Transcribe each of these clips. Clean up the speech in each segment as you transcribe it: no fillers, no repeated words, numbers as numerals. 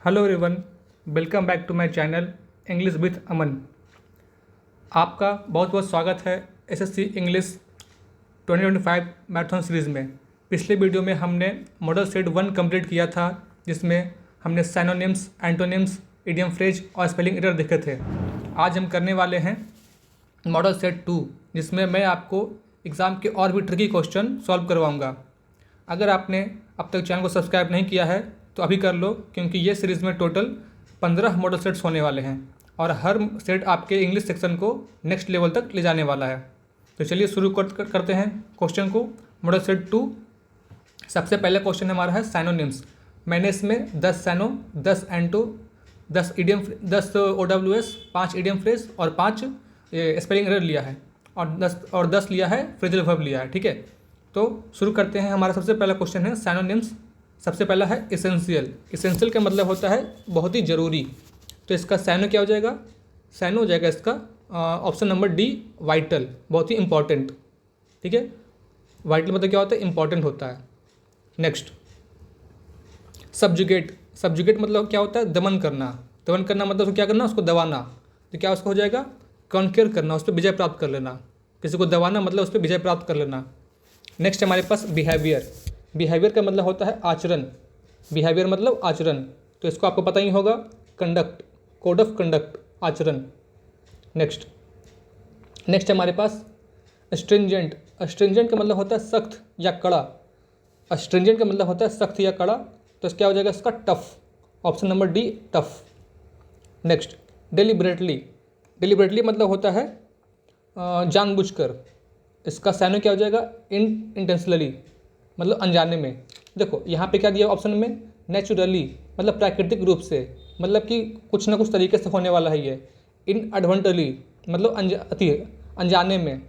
Hello everyone, welcome back to my channel English with Aman. आपका बहुत बहुत स्वागत है एसएससी इंग्लिश 2025 मैराथन सीरीज़ में। पिछले वीडियो में हमने मॉडल सेट 1 कंप्लीट किया था, जिसमें हमने सिनोनिम्स, एंटोनिम्स, इडियम फ्रेज और स्पेलिंग एरर देखे थे। आज हम करने वाले हैं मॉडल सेट 2, जिसमें मैं आपको एग्ज़ाम के और भी ट्रिकी क्वेश्चन सॉल्व करवाऊँगा। अगर आपने अब तक चैनल को सब्सक्राइब नहीं किया है तो अभी कर लो, क्योंकि ये सीरीज़ में टोटल 15 मॉडल सेट्स होने वाले हैं और हर सेट आपके इंग्लिश सेक्शन को नेक्स्ट लेवल तक ले जाने वाला है। तो चलिए शुरू करते हैं क्वेश्चन को। मॉडल सेट 2, सबसे पहला क्वेश्चन हमारा है सिनोनिम्स। मैंने इसमें 10 सैनो, 10 एंटो, 10 इडियम, 10 OWS, 5 इडियम फ्रेज और 5 स्पेलिंग एरर लिया है और 10 लिया है फ्रेजल वर्ब लिया है। ठीक है, तो शुरू करते हैं। हमारा सबसे पहला क्वेश्चन है सिनोनिम्स। सबसे पहला है एसेंशियल। एसेंशियल का मतलब होता है बहुत ही ज़रूरी। तो इसका सैनो क्या हो जाएगा? सैनो हो जाएगा इसका ऑप्शन नंबर डी, वाइटल, बहुत ही इंपॉर्टेंट। ठीक है, वाइटल मतलब क्या होता है? इंपॉर्टेंट होता है। Next, subjugate. सब्जुगेट मतलब क्या होता है? दमन करना। दमन करना मतलब उसको क्या करना? उसको दबाना। तो क्या उसका हो जाएगा? कॉन्क्यर करना, उस पर विजय प्राप्त कर लेना। किसी को दबाना मतलब उस पर विजय प्राप्त कर लेना। नेक्स्ट हमारे पास बिहेवियर। बिहेवियर का मतलब होता है आचरण। बिहेवियर मतलब आचरण, तो इसको आपको पता ही होगा, कंडक्ट, कोड ऑफ कंडक्ट, आचरण। नेक्स्ट हमारे पास स्ट्रिंजेंट। स्ट्रिंजेंट का मतलब होता है सख्त या कड़ा। स्ट्रिंजेंट का मतलब होता है सख्त या कड़ा, तो क्या हो जाएगा इसका? Tough, option number D, tough. Next, deliberately. Deliberately मतलब होता है जानबूझकर। इसका सैनो क्या हो जाएगा? इंटेंशनली, मतलब अनजाने में। देखो यहाँ पे क्या दिया ऑप्शन में? नेचुरली, मतलब प्राकृतिक रूप से, मतलब कि कुछ ना कुछ तरीके से होने वाला है ये। इनएडवर्टेंटली मतलब अति अनजाने में।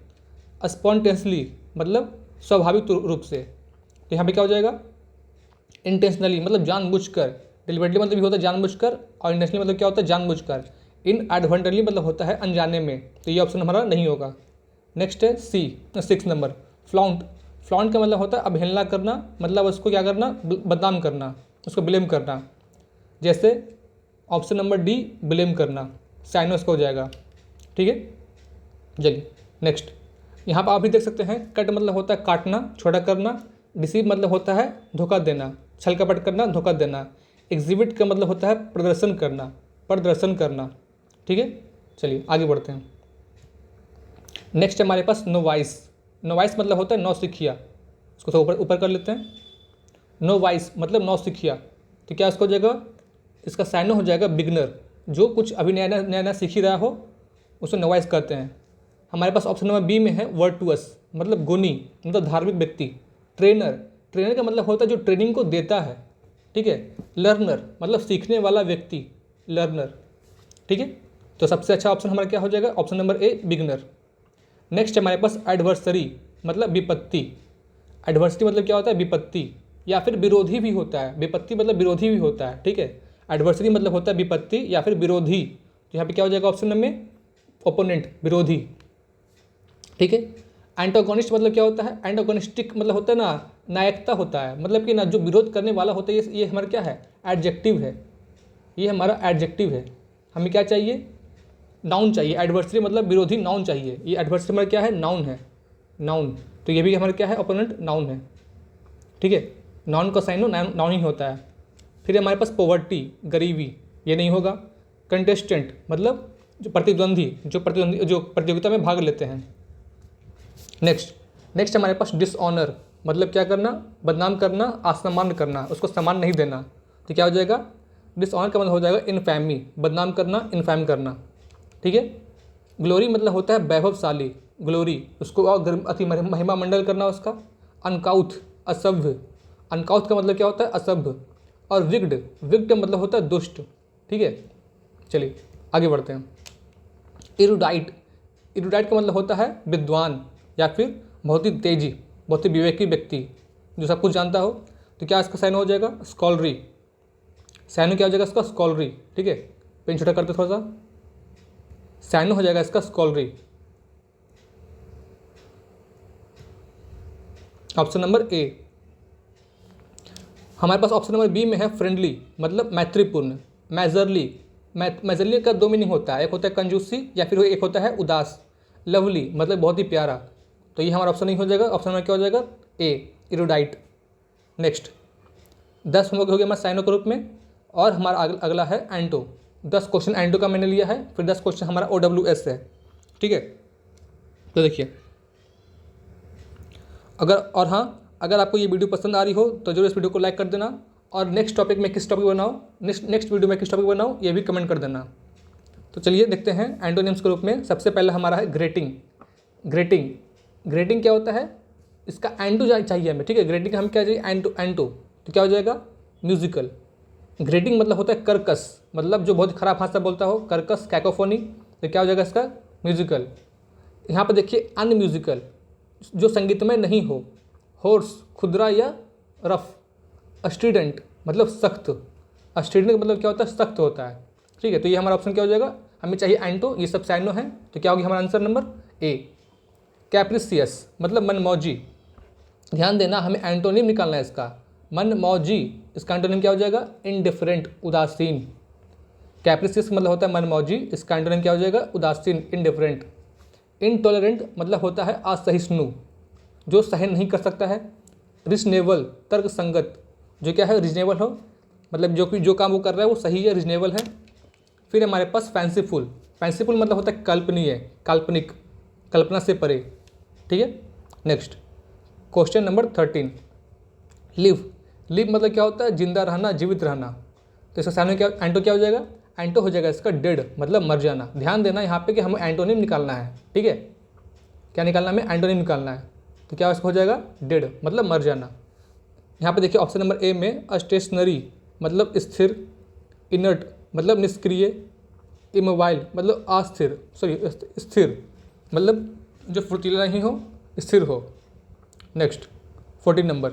स्पॉन्टेनियसली मतलब स्वाभाविक रूप से। तो यहाँ पे क्या हो जाएगा? इंटेंशनली मतलब जानबूझकर। डिलिबरेटली मतलब भी होता है जानबूझकर, और इंटेंशनली मतलब क्या होता है? जानबूझकर। इनएडवर्टेंटली मतलब होता है अनजाने में, तो ये ऑप्शन हमारा नहीं होगा। नेक्स्ट है सी, 6 नंबर, फ्लॉन्ट। फ्लॉन्ट का मतलब होता है अवहेलना करना, मतलब उसको क्या करना? बदनाम करना, उसको ब्लेम करना। जैसे ऑप्शन नंबर डी, ब्लेम करना, साइनो इसका हो जाएगा। ठीक है, चलिए नेक्स्ट। यहाँ पर आप भी देख सकते हैं, कट मतलब होता है काटना, छोटा करना। डिसीव मतलब होता है धोखा देना, छल कपट करना, धोखा देना। एग्जिबिट का मतलब होता है प्रदर्शन करना, प्रदर्शन करना। ठीक है, चलिए आगे बढ़ते हैं। नेक्स्ट हमारे पास नोवाइस। नोवाइस मतलब होता है नौसिखिया। इसको तो ऊपर कर लेते हैं। नोवाइस मतलब नौसिखिया, तो क्या इसको हो जाएगा? इसका साइनो हो जाएगा बिगनर, जो कुछ अभी नया नया सीख ही रहा हो उसे नोवाइस कहते हैं। हमारे पास ऑप्शन नंबर बी में है वर्टुअस, मतलब गुणी, मतलब धार्मिक व्यक्ति। ट्रेनर, ट्रेनर का मतलब होता है जो ट्रेनिंग को देता है। ठीक है, लर्नर मतलब सीखने वाला व्यक्ति, लर्नर। ठीक है, तो सबसे अच्छा ऑप्शन हमारा क्या हो जाएगा? Option number A, beginner. Next हमारे पास एडवर्सरी, मतलब विपत्ति। एडवर्सरी मतलब क्या होता है? विपत्ति या फिर विरोधी भी होता है। विपत्ति मतलब विरोधी भी होता है। ठीक है, एडवर्सरी मतलब होता है विपत्ति या फिर विरोधी। तो यहाँ पे क्या हो जाएगा ऑप्शन में? ओपोनेंट, विरोधी। ठीक है, एंटागोनिस्ट मतलब क्या होता है? एंटागोनिस्टिक मतलब होता है ना, नायकता होता है, मतलब कि ना जो विरोध करने वाला होता है। ये हमारा क्या है? एडजेक्टिव है। ये हमारा एडजेक्टिव है। हमें क्या चाहिए? नाउन चाहिए। एडवर्सरी मतलब विरोधी, नाउन चाहिए। ये एडवर्सरी हमारा क्या है? नाउन है, नाउन। तो ये भी हमारा क्या है? ओपोनेंट, नाउन है। ठीक है, नाउन का साइन नाउन ही होता है। फिर हमारे पास पॉवर्टी, गरीबी, ये नहीं होगा। कंटेस्टेंट मतलब जो प्रतिद्वंदी, जो प्रतियोगिता में भाग लेते हैं। नेक्स्ट हमारे पास डिसऑनर, मतलब क्या करना? बदनाम करना, असम्मान करना, उसको सम्मान नहीं देना। तो क्या हो जाएगा? डिसऑनर का मतलब हो जाएगा इनफैमी, बदनाम करना, इनफैम करना। ठीक है, ग्लोरी मतलब होता है वैभवशाली, ग्लोरी, उसको और अति महिमा मंडल करना उसका। अनकाउथ, असभ्य। अनकाउथ का मतलब क्या होता है? असभ्य। और विग्ड, विग्ड का मतलब होता है दुष्ट। ठीक है, चलिए आगे बढ़ते हैं। इरुडाइट, इरुडाइट का मतलब होता है विद्वान या फिर बहुत ही तेजी, बहुत ही विवेकी व्यक्ति, जो सब कुछ जानता हो। तो क्या इसका साइन हो जाएगा? स्कॉलरी। साइन क्या हो जाएगा इसका? स्कॉलरी। ठीक है, पेन छोटा करते थोड़ा सा। साइन हो जाएगा इसका स्कॉलरी, ऑप्शन नंबर ए। हमारे पास ऑप्शन नंबर बी में है फ्रेंडली मतलब मैत्रीपूर्ण। मेजरली, मेजरली का दो मीनिंग होता है, एक होता है कंजूसी या फिर एक होता है उदास। लवली मतलब बहुत ही प्यारा। तो ये हमारा ऑप्शन नहीं हो जाएगा, ऑप्शन नंबर क्या हो जाएगा, ए इरोडाइट। नेक्स्ट 10 होमवर्क हो गया हमारा साइनो के रूप में, और हमारा अगला है एंटो। 10 क्वेश्चन एंटो का मैंने लिया है, फिर 10 क्वेश्चन हमारा OWS है। ठीक है, तो देखिए अगर आपको ये वीडियो पसंद आ रही हो तो जरूर इस वीडियो को लाइक कर देना, और नेक्स्ट टॉपिक में किस टॉपिक बनाऊँ, नेक्स्ट वीडियो में किस टॉपिक बनाऊँ ये भी कमेंट कर देना। तो चलिए देखते हैं एंटोनिम्स के रूप में। सबसे पहला हमारा है ग्रेटिंग। ग्रेटिंग क्या होता है, इसका एंटो चाहिए हमें। ठीक है, ग्रेटिंग का हम क्या चाहिए, एंटो तो क्या हो जाएगा, म्यूजिकल। ग्रेटिंग मतलब होता है कर्कश, मतलब जो बहुत खराब भाषा बोलता हो, कर्कश, कैकोफोनी, तो क्या हो जाएगा इसका, म्यूजिकल। यहाँ पर देखिए अनम्यूजिकल, जो संगीतमय नहीं हो। होर्स खुदरा या रफ। स्टूडेंट मतलब सख्त। स्टूडेंट का मतलब क्या होता है, सख्त होता है। ठीक है, तो ये हमारा ऑप्शन क्या हो जाएगा, हमें चाहिए एंटो, ये सब साइनो है, तो क्या होगी हमारा आंसर नंबर ए। कैप्रिसियस मतलब मनमौजी। ध्यान देना, हमें एंटोनिम निकालना है इसका, मनमौजी। इसका एंटोनिम क्या हो जाएगा, इनडिफरेंट उदासीन। कैप्रिसियस मतलब होता है मनमौजी, इसका एंटोनिम क्या हो जाएगा, उदासीन, इनडिफरेंट। इनटॉलरेंट मतलब होता है असहिष्णु, जो सहन नहीं कर सकता है। रिजनेबल तर्क संगत, जो क्या है, रिजनेबल हो, मतलब जो काम वो कर रहा है वो सही है, रिजनेबल है। फिर हमारे पास फैंसीफुल मतलब होता है कल्पनीय, काल्पनिक, कल्पना से परे। ठीक है, नेक्स्ट क्वेश्चन नंबर 13। लिव मतलब क्या होता है, जिंदा रहना, जीवित रहना। तो इसका सामने क्या, एंटो क्या हो जाएगा, एंटो हो जाएगा इसका डेड मतलब मर जाना। ध्यान देना यहाँ पे कि हमें एंटोनिम निकालना है। ठीक है, क्या निकालना है, हमें एंटोनिम निकालना है। तो क्या इसका हो जाएगा, डेड मतलब मर जाना। यहाँ पे देखिए ऑप्शन नंबर ए में स्टेशनरी मतलब स्थिर, इनर्ट मतलब निष्क्रिय, इमोबाइल मतलब अस्थिर, स्थिर मतलब जो फुर्तीला नहीं हो, स्थिर हो। नेक्स्ट 14 नंबर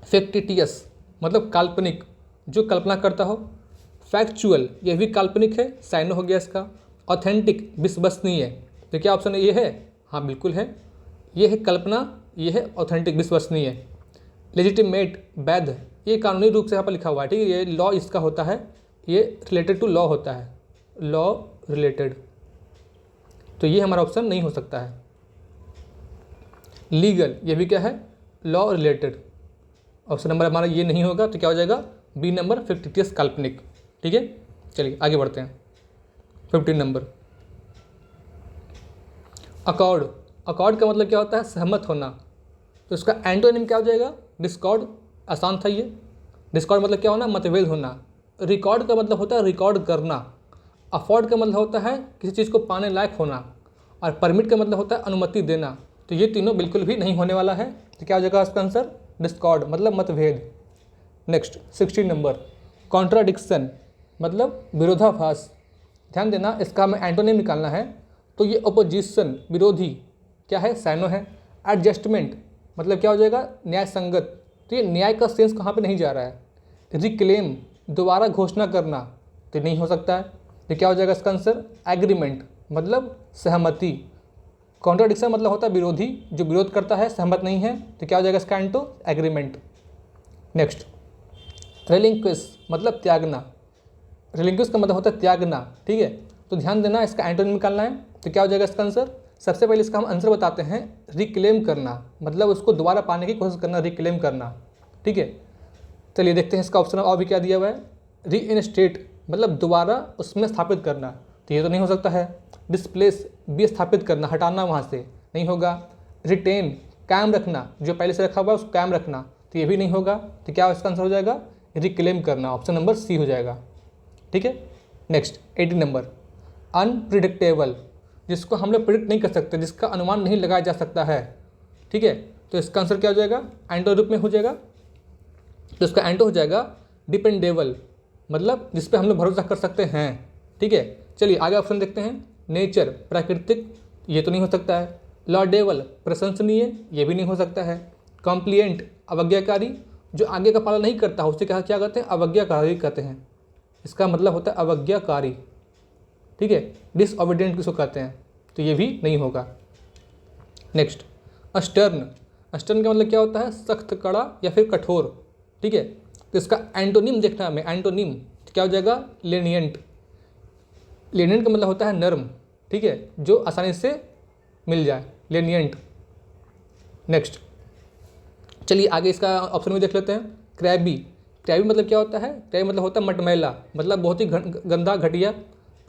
फैक्टिटियस मतलब काल्पनिक, जो कल्पना करता हो। फैक्चुअल यह भी काल्पनिक है, साइनो हो गया इसका। ऑथेंटिक विश्वसनीय, तो क्या ऑप्शन ये है, हाँ बिल्कुल है, ये है कल्पना, ये है ऑथेंटिक विश्वसनीय। लेजिटिमेट वैध, ये कानूनी रूप से यहाँ पर लिखा हुआ है। ठीक है, ये लॉ इसका होता है, ये रिलेटेड टू लॉ होता है, लॉ रिलेटेड, तो ये हमारा ऑप्शन नहीं हो सकता है। लीगल ये भी क्या है, लॉ रिलेटेड, ऑप्शन नंबर हमारा ये नहीं होगा, तो क्या हो जाएगा, बी नंबर फिक्टिटियस काल्पनिक। ठीक है, चलिए आगे बढ़ते हैं। 15 नंबर अकॉर्ड का मतलब क्या होता है, सहमत होना। तो इसका एंटोनिम क्या हो जाएगा, डिस्कॉर्ड। आसान था ये। डिस्कॉर्ड मतलब क्या होना, मतभेद होना। रिकॉर्ड का मतलब होता है रिकॉर्ड करना। अफोर्ड का मतलब होता है किसी चीज़ को पाने लायक होना, और परमिट का मतलब होता है अनुमति देना। तो ये तीनों बिल्कुल भी नहीं होने वाला है, तो क्या हो जाएगा इसका आंसर, डिस्कॉर्ड मतलब मतभेद। नेक्स्ट 16 नंबर कॉन्ट्राडिक्शन मतलब विरोधाभास। ध्यान देना, इसका हमें एंटोनिम निकालना है, तो ये अपोजिशन विरोधी क्या है, साइनो है। एडजस्टमेंट मतलब क्या हो जाएगा, न्याय संगत, तो ये न्याय का सेंस कहाँ पे नहीं जा रहा है। रिक्लेम दोबारा घोषणा करना, तो नहीं हो सकता है, तो क्या हो जाएगा इसका आंसर, एग्रीमेंट मतलब सहमति। कॉन्ट्राडिक्शन मतलब होता है विरोधी, जो विरोध करता है, सहमत नहीं है, तो क्या हो जाएगा इसका एंटो, एग्रीमेंट। नेक्स्ट रेलिंक्विश मतलब त्यागना। रेलिंक्विश का मतलब होता है त्यागना। ठीक है, तो ध्यान देना, इसका एंटोनिम निकालना है, तो क्या हो जाएगा इसका आंसर। सबसे पहले इसका हम आंसर बताते हैं, रिक्लेम करना मतलब उसको दोबारा पाने की कोशिश करना, रिक्लेम करना। ठीक है, चलिए देखते हैं इसका ऑप्शन और भी क्या दिया हुआ है। रीइनस्टेट मतलब दोबारा उसमें स्थापित करना, तो ये तो नहीं हो सकता है। डिस्प्लेस विस्थापित करना, हटाना वहाँ से, नहीं होगा। रिटेन कायम रखना, जो पहले से रखा हुआ है उसको कायम रखना, तो ये भी नहीं होगा, तो क्या इसका आंसर हो जाएगा, रिक्लेम करना, ऑप्शन नंबर सी हो जाएगा। ठीक है, नेक्स्ट 18 नंबर अनप्रिडिक्टेबल, जिसको हम लोग प्रिडिक्ट नहीं कर सकते, जिसका अनुमान नहीं लगाया जा सकता है। ठीक है, तो इसका आंसर क्या हो जाएगा, एंटो रूप में हो जाएगा, तो इसका एंटो हो जाएगा डिपेंडेबल मतलब जिस पे हम लोग भरोसा कर सकते हैं। ठीक है, चलिए आगे ऑप्शन देखते हैं। नेचर प्राकृतिक, ये तो नहीं हो सकता है। लॉडेबल प्रशंसनीय, ये भी नहीं हो सकता है। कॉम्प्लिएंट अवज्ञाकारी, जो आगे का पालन नहीं करता उससे क्या कहते हैं, अवज्ञाकारी कहते हैं। इसका मतलब होता है अवज्ञाकारी। ठीक है, डिसओबीडिएंट किसको कहते हैं, तो ये भी नहीं होगा। नेक्स्ट अस्टर्न का मतलब क्या होता है, सख्त, कड़ा या फिर कठोर। ठीक है। तो इसका एंटोनिम देखना है हमें, एंटोनिम तो क्या हो जाएगा, लेनियंट। लेनियंट का मतलब होता है नर्म, ठीक है, जो आसानी से मिल जाए, लेनियंट। नेक्स्ट चलिए आगे इसका ऑप्शन में देख लेते हैं। क्रैबी, क्रैबी मतलब क्या होता है, क्रैबी मतलब होता है मटमैला, मतलब बहुत ही गंदा घटिया।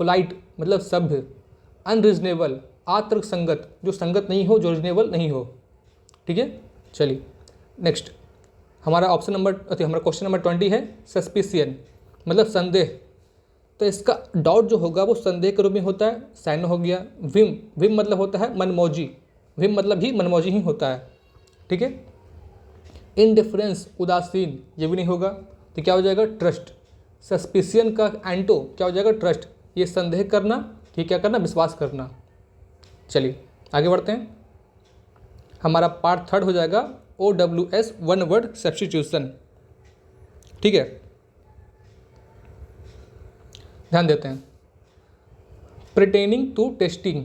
पोलाइट मतलब सभ्य। अनरीजनेबल अतर्क संगत, जो संगत नहीं हो, जो रीजनेबल नहीं हो, ठीक है। चलिए नेक्स्ट हमारा ऑप्शन नंबर हमारा क्वेश्चन नंबर 20 है सस्पिशियन मतलब संदेह। तो इसका डाउट जो होगा वो संदेह के रूप में होता है, साइन हो गया। विम, विम मतलब होता है मनमौजी, विम मतलब भी मनमौजी ही होता है, ठीक है। इनडिफरेंस उदासीन, ये भी नहीं होगा, तो क्या हो जाएगा, ट्रस्ट। सस्पिशियन का एंटो क्या हो जाएगा, ट्रस्ट। ये संदेह करना, ये क्या करना, विश्वास करना। चलिए आगे बढ़ते हैं। हमारा पार्ट 3 हो जाएगा OWS वन वर्ड सब्स्टिट्यूशन, ठीक है। ध्यान देते हैं। Pertaining to testing,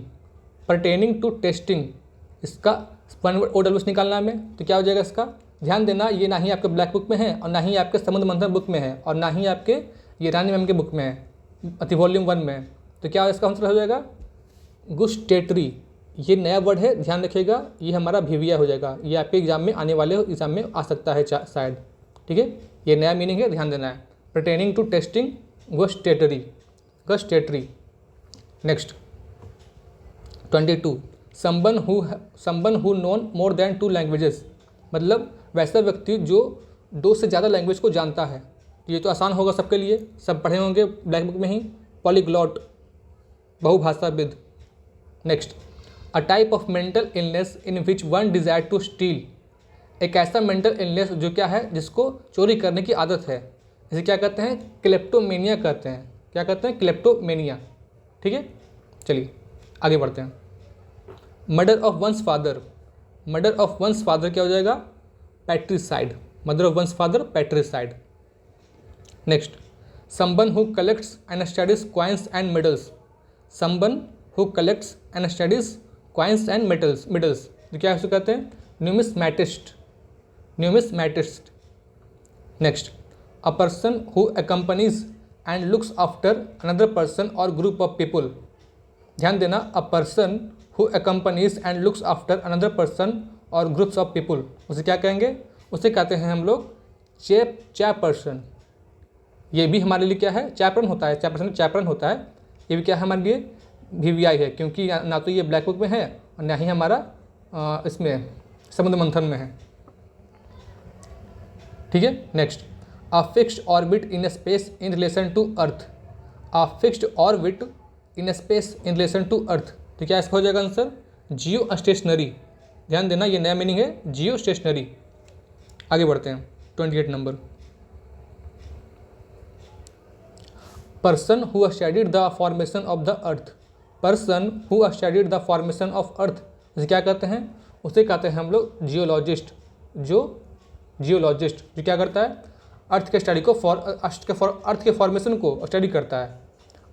pertaining to testing, इसका वन वर्ड OWS निकालना है हमें, तो क्या हो जाएगा इसका, ध्यान देना ये ना ही आपके ब्लैक बुक में है और ना ही आपके समुद्र मंथन बुक में है और ना ही आपके ये रानी मैम के बुक में है, अति वॉल्यूम 1 में है। तो क्या इसका आंसर हो जाएगा, गुस्टेटरी। ये नया वर्ड है, ध्यान रखिएगा, ये हमारा भिविया हो जाएगा, ये आपके एग्जाम में आने वाले एग्जाम में आ सकता है शायद, ठीक है। ये नया मीनिंग है, ध्यान देना है। Pertaining to testing, gustatory, gustatory. Next 22 someone who known more than 2 languages, मतलब वैसा व्यक्ति जो 2 से ज़्यादा लैंग्वेज को जानता है। ये तो आसान होगा सबके लिए, सब पढ़े होंगे ब्लैक बुक में ही, पॉलीग्लॉट, बहुभाषाविद। Next a type of mental illness in which one desire to steal, एक ऐसा मेंटल इलनेस जो क्या है, जिसको चोरी करने की आदत है, इसे क्या कहते हैं, क्लेप्टोमेनिया कहते हैं। क्या कहते हैं, क्लेप्टोमेनिया, ठीक है। चलिए आगे बढ़ते हैं। Murder of one's father, murder of one's father क्या हो जाएगा, patricide, murder of one's father patricide. Next someone who collects and studies coins and medals, someone who collects and studies coins and medals, तो क्या उसको कहते हैं, numismatist, numismatist. Next a person who accompanies and looks after another person और group of people, ध्यान देना, a person who accompanies and looks after another person और groups of people, उसे क्या कहेंगे, उसे कहते हैं हम लोग चैपर्सन। ये भी हमारे लिए क्या है, चैपरन होता है, चैपरन होता है। ये भी क्या है हमारे लिए, VVI है, क्योंकि ना तो ये ब्लैक बुक में है और ना ही हमारा इसमें समुद्र मंथन में है, ठीक है। Next a fixed orbit in space in relation to earth, a fixed orbit in space in relation to earth, तो क्या इसका हो जाएगा आंसर, जियो स्टेशनरी। ध्यान देना ये नया मीनिंग है, जियो स्टेशनरी। आगे बढ़ते हैं 28 number. Person who studied the formation of the earth, person who studied the formation of earth, उसे क्या कहते हैं, उसे कहते हैं हम लोग जियोलॉजिस्ट। जो जियोलॉजिस्ट जो क्या करता है, अर्थ के स्टडी को अर्थ के फॉर्मेशन को स्टडी करता है।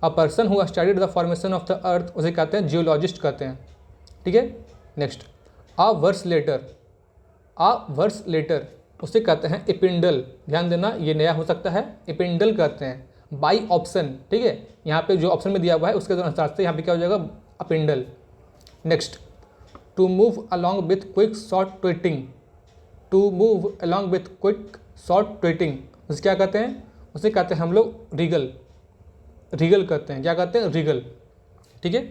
अ person who studied the formation of the earth, उसे कहते हैं जियोलॉजिस्ट कहते हैं, ठीक है। नेक्स्ट अ वर्स लेटर, अ वर्स लेटर, उसे कहते हैं एपिंडल। ध्यान देना ये नया हो सकता है, एपिंडल कहते हैं, बाई ऑप्शन, ठीक है। यहाँ पे जो ऑप्शन में दिया हुआ है उसके अनुसार से यहाँ पे क्या हो जाएगा, अपिंडल। Next to move along with quick short tweeting, to move along with quick short tweeting, उसे क्या कहते हैं, उसे कहते हैं हम लोग रीगल, रीगल कहते हैं, क्या कहते हैं, रीगल, ठीक है।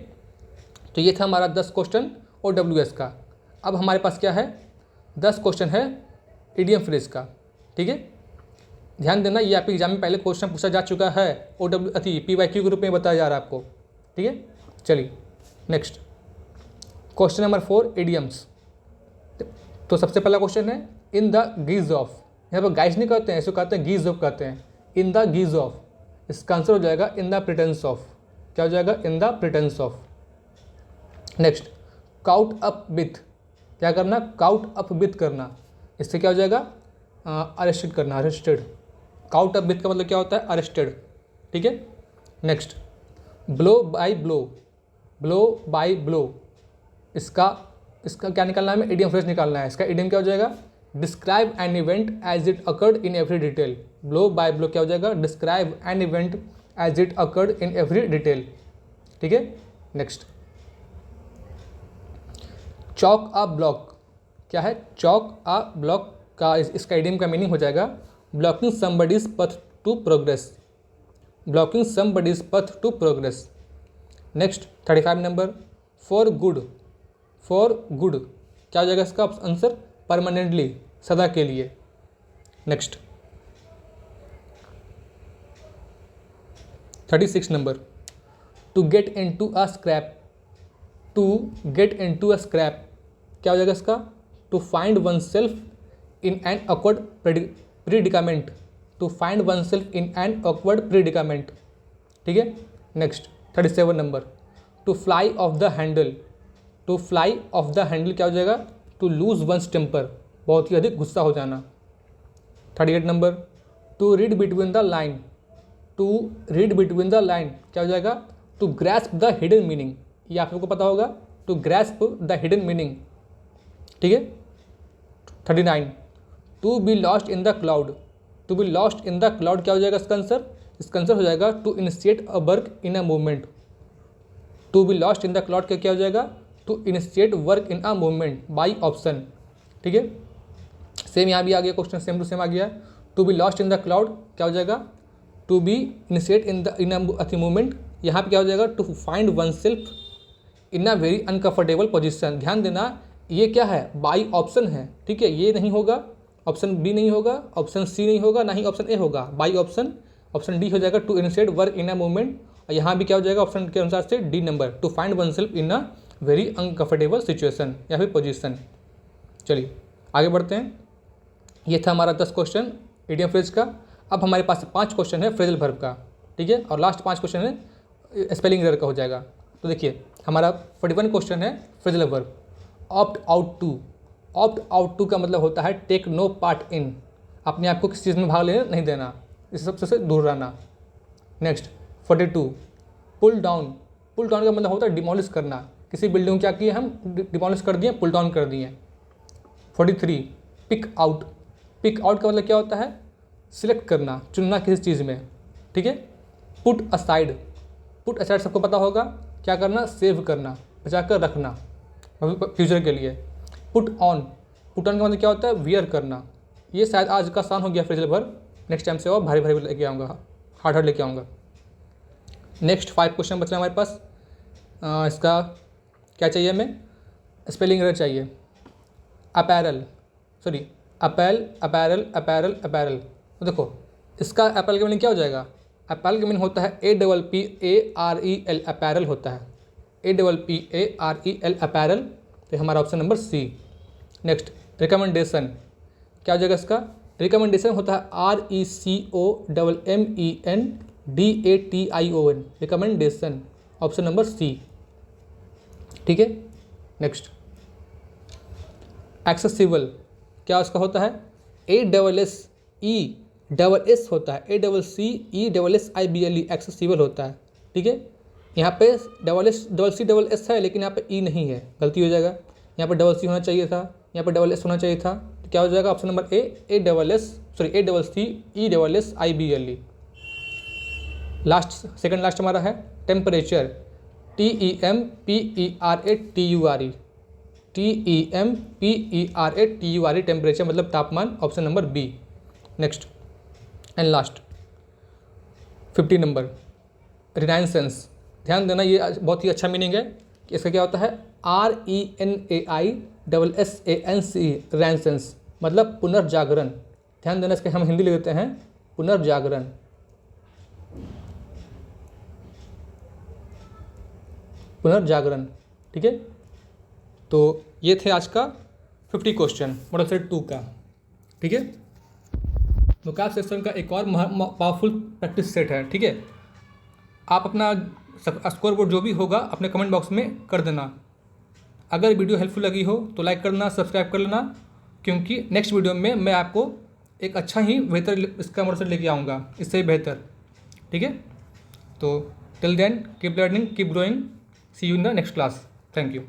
तो ये था हमारा 10 क्वेश्चन OWS का। अब हमारे पास क्या है, 10 क्वेश्चन है इडियम फ्रेज का, ठीक है। ध्यान देना ये आपके एग्जाम में पहले क्वेश्चन पूछा जा चुका है, PYQ के रूप में बताया जा रहा है आपको, ठीक है। चलिए नेक्स्ट क्वेश्चन नंबर 4 इडियम्स। तो सबसे पहला क्वेश्चन है इन द गीज ऑफ, यहाँ पर गाइज नहीं कहते हैं, इसको कहते हैं गीज ऑफ कहते हैं, इन द गीज ऑफ। इसका आंसर हो जाएगा इन द प्रिटेंस ऑफ, क्या हो जाएगा, in the pretence of. Next cout up with, क्या करना, काउट अप विथ करना, इससे क्या हो जाएगा, अरेस्टेड करना, अरेस्टेड। काउट अप विथ का मतलब क्या होता है, अरेस्टेड, ठीक है। Next blow by blow, blow by blow, इसका क्या निकालना है हमें, इडियम फ्रेज निकालना है। इसका इडियम क्या हो जाएगा, describe an event as it occurred in every detail, blow by blow क्या हो जाएगा, describe an event as it occurred in every detail, ठीक है। नेक्स्ट, चॉक अ ब्लॉक, क्या है, चॉक अ ब्लॉक का इसका इडियम का मीनिंग हो जाएगा blocking somebody's path to progress, blocking somebody's path to progress. Next 35 number, for good, for good क्या हो जाएगा इसका आंसर, परमानेंटली, सदा के लिए। Next 36 number, to get in to a scrap, to get in to a scrap क्या हो जाएगा इसका, to find one self in an awkward predicament, to find one self in an awkward predicament, ठीक है। Next 37 number, to fly off the handle, to fly off the handle क्या हो जाएगा, to lose once temper, बहुत ही अधिक गुस्सा हो जाना। 38 number, to read between the line, to read between the line क्या हो जाएगा, to grasp the hidden meaning, ये आप लोगों को पता होगा, to grasp the hidden meaning, ठीक है। 39, to be lost in the cloud, to be lost in the cloud क्या हो जाएगा इसका आंसर हो जाएगा to initiate a work in a movement, to be lost in the cloud क्या हो जाएगा, to initiate work in a movement by option, ठीक है। सेम यहाँ भी आ गया क्वेश्चन, सेम टू सेम आ गया, to be lost in the cloud क्या हो जाएगा, to be initiate in a movement, यहाँ पे क्या हो जाएगा, to find one self in a very uncomfortable position. ध्यान देना ये क्या है, बाई ऑप्शन है, ठीक है, ये नहीं होगा, ऑप्शन बी नहीं होगा, ऑप्शन सी नहीं होगा, ना ही ऑप्शन ए होगा, बाई ऑप्शन, ऑप्शन डी हो जाएगा to initiate work in a movement, और यहाँ भी क्या हो जाएगा ऑप्शन के अनुसार से D number, to find one self in a very uncomfortable situation या फिर पोजीशन। चलिए आगे बढ़ते हैं, ये था हमारा 10 क्वेश्चन इडियम फ्रेज का। अब हमारे पास 5 क्वेश्चन है फ्रेजल वर्ब का, ठीक है, और लास्ट 5 क्वेश्चन है स्पेलिंग एरर का हो जाएगा। तो देखिए हमारा 41 क्वेश्चन है phrasal verb, opt out to, opt out to का मतलब होता है टेक नो पार्ट इन, अपने आप को किसी चीज़ में भाग लेने नहीं देना, इस सबसे से दूर रहना। Next 42, pull down, pull down का मतलब होता है डिमोलिश करना, किसी बिल्डिंग क्या किए हम, डिमोलिश कर दिए, पुल डाउन कर दिए। 43, पिक आउट, पिक आउट का मतलब क्या होता है, सिलेक्ट करना, चुनना किसी चीज़ में, ठीक है। पुट असाइड, पुट असाइड सबको पता होगा, क्या करना, सेव करना, बचा कर रखना फ्यूचर के लिए। पुट ऑन, पुट ऑन का मतलब क्या होता है, वियर करना, ये शायद आज का आसान हो गया फ्रेजल वर्ब, नेक्स्ट टाइम से और भारी भारी लेके आऊँगा, हार्ड हार्ड लेके आऊँगा। नेक्स्ट 5 क्वेश्चन बच रहे हमारे पास, इसका क्या चाहिए हमें, स्पेलिंग एरर चाहिए। Apparel, sorry appeal, apparel, apparel, apparel, तो देखो इसका अपैरल का मीनिंग क्या हो जाएगा, अपैरल का मीनिंग होता है APPAREL, अपैरल होता है APPAREL अपैरल, तो हमारा option number C. Next recommendation, क्या हो जाएगा इसका, रिकमेंडेशन होता है RECOMMENDATION, recommendation, option number C, ठीक है। नेक्स्ट एक्सेसिबल, क्या उसका होता है, ASSESS होता है, ACCESSIBLE, एक्सेसिबल होता है, ठीक है। यहाँ पे SSS है लेकिन यहाँ पे ई नहीं है, गलती हो जाएगा, यहाँ पर CC होना चाहिए था, यहाँ पर SS होना चाहिए था, तो क्या हो जाएगा option number ACCESSIBLE। Last, second last हमारा है टेम्परेचर, TEMPERATURE, TEMPERATURE, टेम्परेचर मतलब तापमान, option number B. Next and last 50 number, renaissance, ध्यान देना ये बहुत ही अच्छा मीनिंग है कि इसका क्या होता है, RENAISSANCE, रिनाइसेंस मतलब पुनर्जागरण, ध्यान देना इसके हम हिंदी ले लेते हैं पुनर्जागरण। पुनर्जागरण, ठीक है। तो ये थे आज का 50 क्वेश्चन मॉडल सेट 2 का, ठीक है। वोकैब सेक्शन का एक और पावरफुल प्रैक्टिस सेट है, ठीक है। आप अपना स्कोर बोर्ड जो भी होगा अपने कमेंट बॉक्स में कर देना। अगर वीडियो हेल्पफुल लगी हो तो लाइक कर लेना, सब्सक्राइब कर लेना, क्योंकि नेक्स्ट वीडियो में मैं आपको एक अच्छा ही बेहतर इसका मॉडल सेट लेके आऊँगा, इससे बेहतर, ठीक है। तो till then keep learning, keep growing, see you in the next class, thank you.